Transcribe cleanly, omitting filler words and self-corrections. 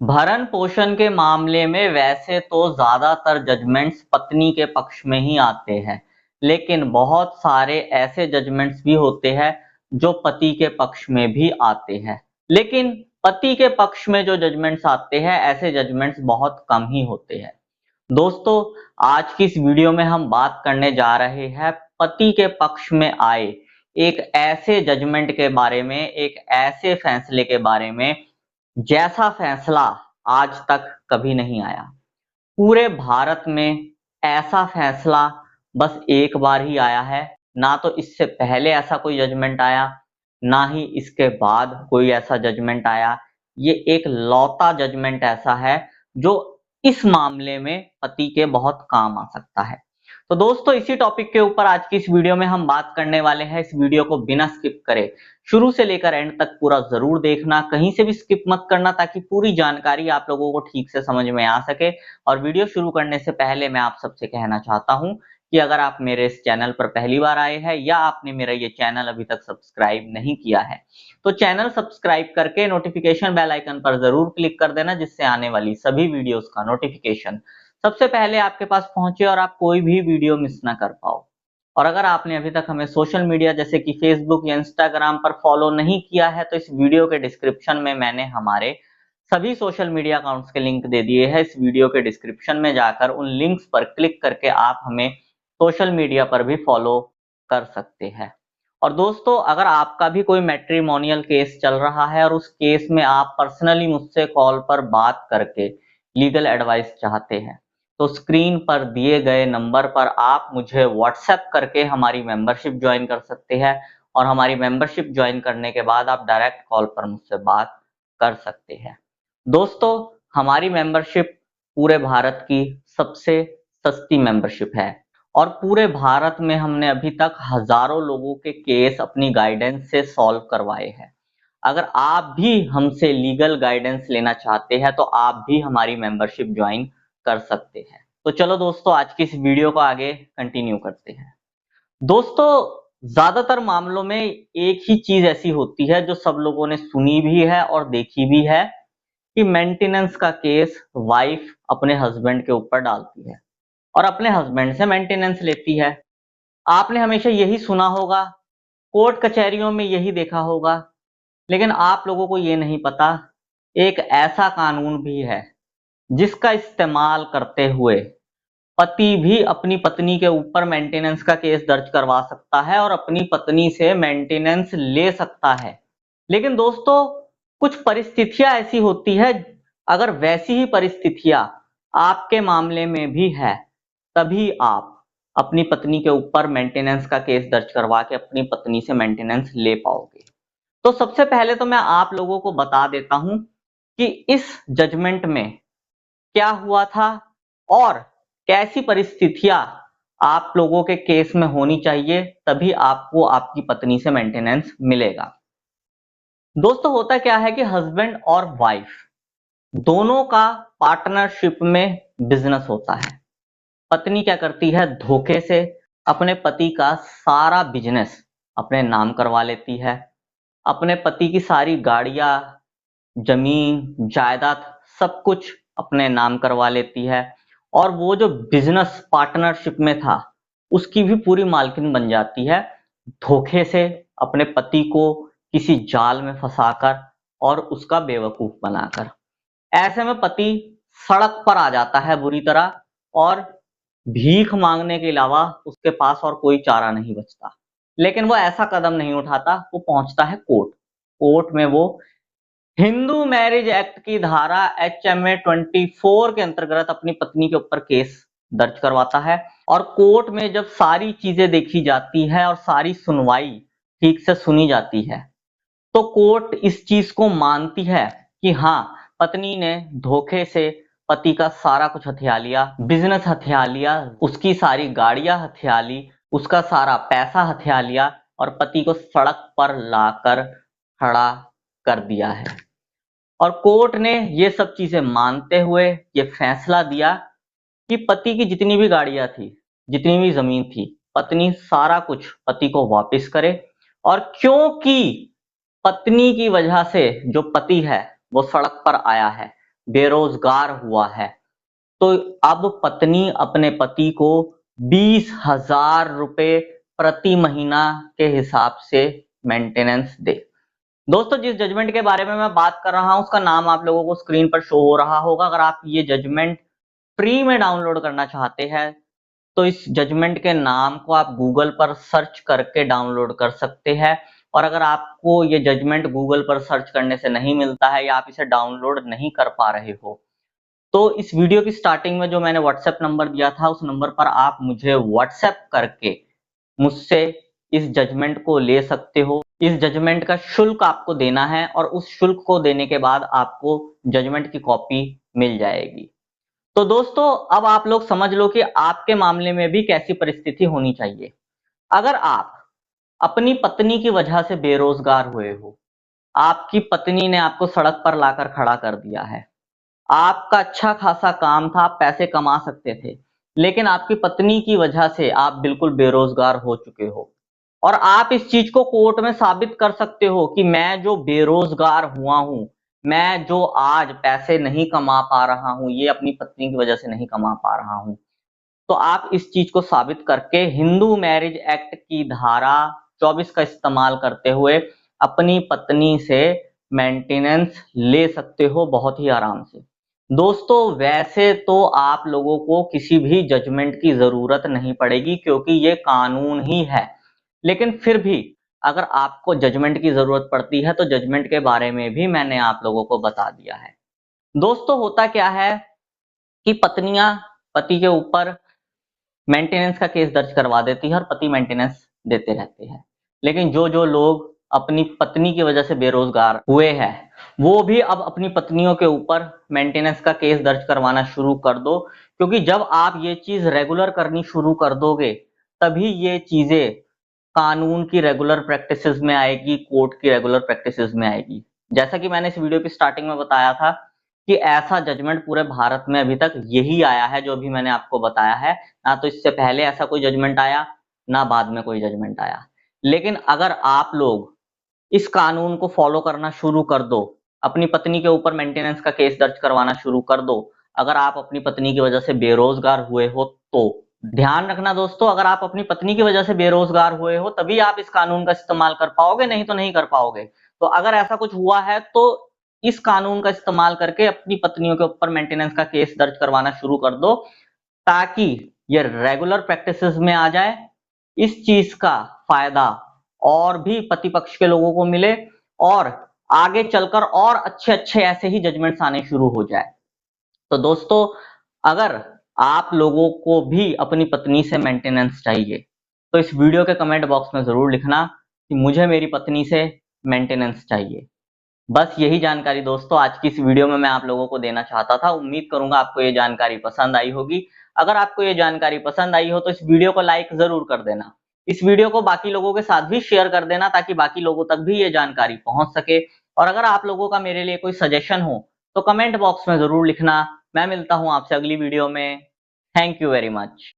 भरण पोषण के मामले में वैसे तो ज्यादातर जजमेंट्स पत्नी के पक्ष में ही आते हैं, लेकिन बहुत सारे ऐसे जजमेंट्स भी होते हैं जो पति के पक्ष में भी आते हैं। लेकिन पति के पक्ष में जो जजमेंट्स आते हैं, ऐसे जजमेंट्स बहुत कम ही होते हैं। दोस्तों, आज की इस वीडियो में हम बात करने जा रहे हैं पति के पक्ष में आए एक ऐसे जजमेंट के बारे में, एक ऐसे फैसले के बारे में जैसा फैसला आज तक कभी नहीं आया। पूरे भारत में ऐसा फैसला बस एक बार ही आया है। ना तो इससे पहले ऐसा कोई जजमेंट आया, ना ही इसके बाद कोई ऐसा जजमेंट आया। ये एक लौता जजमेंट ऐसा है जो इस मामले में पति के बहुत काम आ सकता है। तो दोस्तों, इसी टॉपिक के ऊपर आज की इस वीडियो में हम बात करने वाले हैं। इस वीडियो को बिना स्किप करे शुरू से लेकर एंड तक पूरा जरूर देखना, कहीं से भी स्किप मत करना, ताकि पूरी जानकारी आप लोगों को ठीक से समझ में आ सके। और वीडियो शुरू करने से पहले मैं आप सबसे कहना चाहता हूं कि अगर आप मेरे इस चैनल पर पहली बार आए हैं या आपने मेरा ये चैनल अभी तक सब्सक्राइब नहीं किया है, तो चैनल सब्सक्राइब करके नोटिफिकेशन बेल आइकन पर जरूर क्लिक कर देना, जिससे आने वाली सभी वीडियोस का नोटिफिकेशन सबसे पहले आपके पास पहुंचे और आप कोई भी वीडियो मिस ना कर पाओ। और अगर आपने अभी तक हमें सोशल मीडिया जैसे कि फेसबुक या इंस्टाग्राम पर फॉलो नहीं किया है, तो इस वीडियो के डिस्क्रिप्शन में मैंने हमारे सभी सोशल मीडिया अकाउंट्स के लिंक दे दिए हैं। इस वीडियो के डिस्क्रिप्शन में जाकर उन लिंक्स पर क्लिक करके आप हमें सोशल मीडिया पर भी फॉलो कर सकते हैं। और दोस्तों, अगर आपका भी कोई मैट्रिमोनियल केस चल रहा है और उस केस में आप पर्सनली मुझसे कॉल पर बात करके लीगल एडवाइस चाहते हैं, तो स्क्रीन पर दिए गए नंबर पर आप मुझे व्हाट्सएप करके हमारी मेंबरशिप ज्वाइन कर सकते हैं। और हमारी मेंबरशिप ज्वाइन करने के बाद आप डायरेक्ट कॉल पर मुझसे बात कर सकते हैं। दोस्तों, हमारी मेंबरशिप पूरे भारत की सबसे सस्ती मेंबरशिप है और पूरे भारत में हमने अभी तक हजारों लोगों के केस अपनी गाइडेंस से सॉल्व करवाए हैं। अगर आप भी हमसे लीगल गाइडेंस लेना चाहते हैं, तो आप भी हमारी मेंबरशिप ज्वाइन कर सकते हैं। तो चलो दोस्तों, आज की इस वीडियो को आगे कंटिन्यू करते हैं। दोस्तों, ज्यादातर मामलों में एक ही चीज ऐसी होती है जो सब लोगों ने सुनी भी है और देखी भी है, कि मेंटेनेंस का केस वाइफ अपने हस्बैंड के ऊपर डालती है और अपने हस्बैंड से मेंटेनेंस लेती है। आपने हमेशा यही सुना होगा, कोर्ट कचहरियों में यही देखा होगा। लेकिन आप लोगों को ये नहीं पता, एक ऐसा कानून भी है जिसका इस्तेमाल करते हुए पति भी अपनी पत्नी के ऊपर मेंटेनेंस का केस दर्ज करवा सकता है और अपनी पत्नी से मेंटेनेंस ले सकता है। लेकिन दोस्तों, कुछ परिस्थितियां ऐसी होती है, अगर वैसी ही परिस्थितियां आपके मामले में भी है, तभी आप अपनी पत्नी के ऊपर मेंटेनेंस का केस दर्ज करवा के अपनी पत्नी से मेंटेनेंस ले पाओगे। तो सबसे पहले तो मैं आप लोगों को बता देता हूं कि इस जजमेंट में क्या हुआ था और कैसी परिस्थितियां आप लोगों के केस में होनी चाहिए, तभी आपको आपकी पत्नी से मेंटेनेंस मिलेगा। दोस्तों, होता क्या है कि हस्बैंड और वाइफ दोनों का पार्टनरशिप में बिजनेस होता है। पत्नी क्या करती है, धोखे से अपने पति का सारा बिजनेस अपने नाम करवा लेती है। अपने पति की सारी गाड़ियां, जमीन जायदाद सब कुछ अपने नाम करवा लेती है और वो जो बिजनेस पार्टनरशिप में था उसकी भी पूरी मालकिन बन जाती है, धोखे से अपने पति को किसी जाल में फंसाकर और उसका बेवकूफ बनाकर। ऐसे में पति सड़क पर आ जाता है बुरी तरह और भीख मांगने के अलावा उसके पास और कोई चारा नहीं बचता। लेकिन वो ऐसा कदम नहीं उठाता, वो पहुंचता है कोर्ट। कोर्ट में वो हिंदू मैरिज एक्ट की धारा HMA 24 के अंतर्गत अपनी पत्नी के ऊपर केस दर्ज करवाता है। और कोर्ट में जब सारी चीजें देखी जाती है और सारी सुनवाई ठीक से सुनी जाती है, तो कोर्ट इस चीज को मानती है कि हाँ, पत्नी ने धोखे से पति का सारा कुछ हथिया लिया, बिजनेस हथिया लिया, उसकी सारी गाड़ियां हथिया ली, उसका सारा पैसा हथिया लिया और पति को सड़क पर लाकर खड़ा कर दिया है। और कोर्ट ने ये सब चीजें मानते हुए ये फैसला दिया कि पति की जितनी भी गाड़ियां थी, जितनी भी जमीन थी, पत्नी सारा कुछ पति को वापस करे। और क्योंकि पत्नी की वजह से जो पति है वो सड़क पर आया है, बेरोजगार हुआ है, तो अब पत्नी अपने पति को 20,000 रुपए प्रति महीना के हिसाब से मेंटेनेंस दे। दोस्तों, जिस जजमेंट के बारे में मैं बात कर रहा हूं उसका नाम आप लोगों को स्क्रीन पर शो हो रहा होगा। अगर आप ये जजमेंट फ्री में डाउनलोड करना चाहते हैं तो इस जजमेंट के नाम को आप गूगल पर सर्च करके डाउनलोड कर सकते हैं। और अगर आपको ये जजमेंट गूगल पर सर्च करने से नहीं मिलता है या आप इसे डाउनलोड नहीं कर पा रहे हो, तो इस वीडियो की स्टार्टिंग में जो मैंने व्हाट्सएप नंबर दिया था उस नंबर पर आप मुझे व्हाट्सएप करके मुझसे इस जजमेंट को ले सकते हो। इस जजमेंट का शुल्क आपको देना है और उस शुल्क को देने के बाद आपको जजमेंट की कॉपी मिल जाएगी। तो दोस्तों, अब आप लोग समझ लो कि आपके मामले में भी कैसी परिस्थिति होनी चाहिए। अगर आप अपनी पत्नी की वजह से बेरोजगार हुए हो, आपकी पत्नी ने आपको सड़क पर लाकर खड़ा कर दिया है, आपका अच्छा खासा काम था, आप पैसे कमा सकते थे, लेकिन आपकी पत्नी की वजह से आप बिल्कुल बेरोजगार हो चुके हो और आप इस चीज को कोर्ट में साबित कर सकते हो कि मैं जो बेरोजगार हुआ हूं, मैं जो आज पैसे नहीं कमा पा रहा हूं, ये अपनी पत्नी की वजह से नहीं कमा पा रहा हूं। तो आप इस चीज को साबित करके हिंदू मैरिज एक्ट की धारा 24 का इस्तेमाल करते हुए अपनी पत्नी से मेंटेनेंस ले सकते हो बहुत ही आराम से। दोस्तों, वैसे तो आप लोगों को किसी भी जजमेंट की जरूरत नहीं पड़ेगी क्योंकि ये कानून ही है, लेकिन फिर भी अगर आपको जजमेंट की जरूरत पड़ती है तो जजमेंट के बारे में भी मैंने आप लोगों को बता दिया है। दोस्तों, होता क्या है कि पत्नियां पति के ऊपर मेंटेनेंस का केस दर्ज करवा देती है और पति मेंटेनेंस देते रहते हैं, लेकिन जो जो लोग अपनी पत्नी की वजह से बेरोजगार हुए हैं वो भी अब अपनी पत्नियों के ऊपर मेंटेनेंस का केस दर्ज करवाना शुरू कर दो, क्योंकि जब आप ये चीज रेगुलर करनी शुरू कर दोगे तभी ये चीजें कानून की रेगुलर प्रैक्टिसेस में आएगी, कोर्ट की रेगुलर प्रैक्टिसेस में आएगी। जैसा कि मैंने इस वीडियो की स्टार्टिंग में बताया था कि ऐसा जजमेंट पूरे भारत में अभी तक यही आया है जो अभी मैंने आपको बताया है, ना तो इससे पहले ऐसा कोई जजमेंट आया ना बाद में कोई जजमेंट आया। लेकिन अगर आप लोग इस कानून को फॉलो करना शुरू कर दो, अपनी पत्नी के ऊपर मेंटेनेंस का केस दर्ज करवाना शुरू कर दो, अगर आप अपनी पत्नी की वजह से बेरोजगार हुए हो तो ध्यान रखना दोस्तों, अगर आप अपनी पत्नी की वजह से बेरोजगार हुए हो तभी आप इस कानून का इस्तेमाल कर पाओगे, नहीं तो नहीं कर पाओगे। तो अगर ऐसा कुछ हुआ है तो इस कानून का इस्तेमाल करके अपनी पत्नियों के ऊपर मेंटेनेंस का केस दर्ज करवाना शुरू कर दो, ताकि ये रेगुलर प्रैक्टिसेस में आ जाए, इस चीज का फायदा और भी पति पक्ष के लोगों को मिले और आगे चलकर और अच्छे अच्छे ऐसे ही जजमेंट्स आने शुरू हो जाए। तो दोस्तों, अगर आप लोगों को भी अपनी पत्नी से मेंटेनेंस चाहिए तो इस वीडियो के कमेंट बॉक्स में जरूर लिखना कि मुझे मेरी पत्नी से मेंटेनेंस चाहिए। बस यही जानकारी दोस्तों आज की इस वीडियो में मैं आप लोगों को देना चाहता था। उम्मीद करूंगा आपको ये जानकारी पसंद आई होगी। अगर आपको ये जानकारी पसंद आई हो तो इस वीडियो को लाइक जरूर कर देना। इस वीडियो को बाकी लोगों के साथ भी शेयर कर देना ताकि बाकी लोगों तक भी ये जानकारी पहुंच सके। और अगर आप लोगों का मेरे लिए कोई सजेशन हो तो कमेंट बॉक्स में जरूर लिखना। मैं मिलता हूं आपसे अगली वीडियो में। Thank you very much.